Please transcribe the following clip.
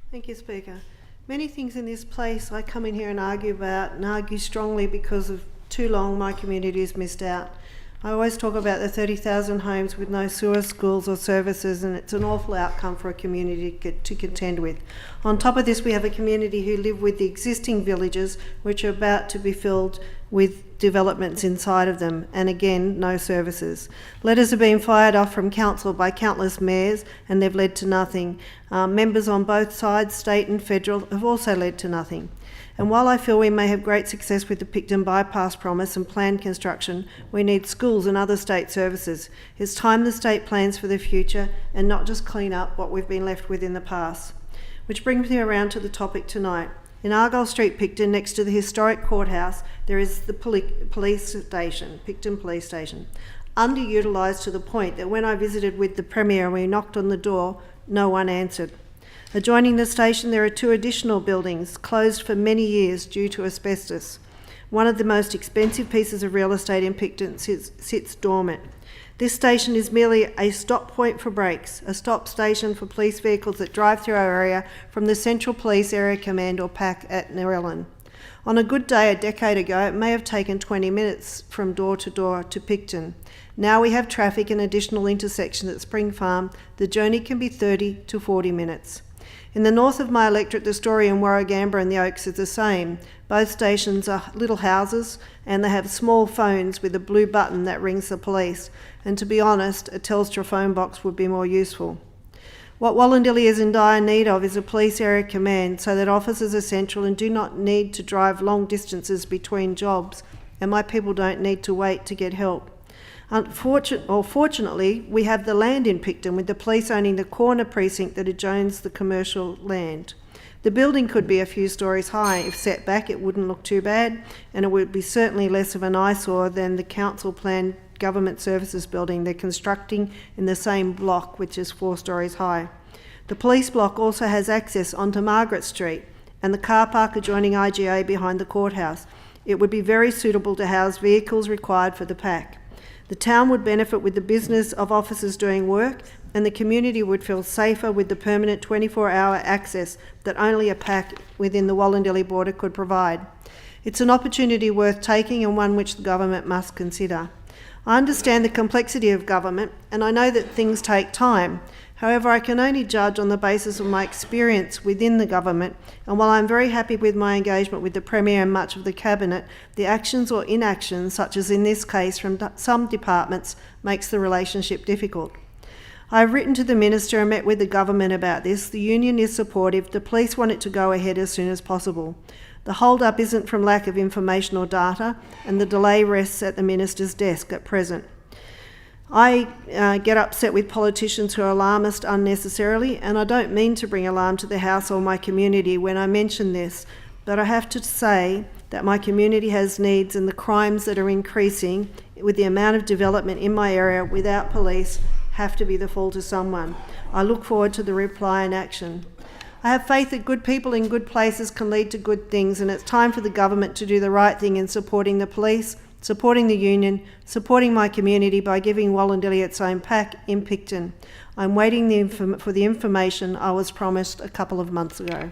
Thank you, Speaker. Many things in this place I come in here and argue about, and argue strongly because of too long my community has missed out. I always talk about the 30,000 homes with no sewer, schools or services, and it's an awful outcome for a community to contend with. On top of this, we have a community who live with the existing villages, which are about to be filled with developments inside of them, and again, no services. Letters have been fired off from council by countless mayors, and they've led to nothing. Members on both sides, state and federal, have also led to nothing. And while I feel we may have great success with the Picton bypass promise and planned construction, we need schools and other state services. It's time the state plans for the future and not just clean up what we've been left with in the past. Which brings me around to the topic tonight. In Argyle Street, Picton, next to the historic courthouse, there is the police station, Picton Police Station. Underutilised to the point that when I visited with the Premier and we knocked on the door, no one answered. Adjoining the station, there are two additional buildings, closed for many years due to asbestos. One of the most expensive pieces of real estate in Picton sits dormant. This station is merely a stop point for brakes, a stop station for police vehicles that drive through our area from the Central Police Area Command or PAC at Narellan. On a good day a decade ago, it may have taken 20 minutes from door to Picton. Now we have traffic and additional intersections at Spring Farm. The journey can be 30 to 40 minutes. In the north of my electorate, the story in Warragamba and the Oaks is the same. Both stations are little houses and they have small phones with a blue button that rings the police. And to be honest, a Telstra phone box would be more useful. What Wollondilly is in dire need of is a police area command so that officers are central and do not need to drive long distances between jobs, and my people don't need to wait to get help. Fortunately, we have the land in Picton, with the police owning the corner precinct that adjoins the commercial land. The building could be a few stories high. If set back, it wouldn't look too bad, and it would be certainly less of an eyesore than the council planned government services building they're constructing in the same block, which is 4 stories high. The police block also has access onto Margaret Street and the car park adjoining IGA behind the courthouse. It would be very suitable to house vehicles required for the PAC. The town would benefit with the business of officers doing work, and the community would feel safer with the permanent 24-hour access that only a PAC within the Wollondilly border could provide. It's an opportunity worth taking and one which the government must consider. I understand the complexity of government, and I know that things take time. However, I can only judge on the basis of my experience within the government, and while I'm very happy with my engagement with the Premier and much of the Cabinet, the actions or inactions, such as in this case from some departments, makes the relationship difficult. I have written to the Minister and met with the government about this. The union is supportive. The police want it to go ahead as soon as possible. The hold-up isn't from lack of information or data, and the delay rests at the Minister's desk at present. I get upset with politicians who are alarmist unnecessarily, and I don't mean to bring alarm to the House or my community when I mention this, but I have to say that my community has needs, and the crimes that are increasing with the amount of development in my area without police have to be the fault of someone. I look forward to the reply and action. I have faith that good people in good places can lead to good things, and it's time for the government to do the right thing in supporting the police, supporting the union, supporting my community by giving Wollondilly its own PAC in Picton. I'm waiting for the information I was promised a couple of months ago.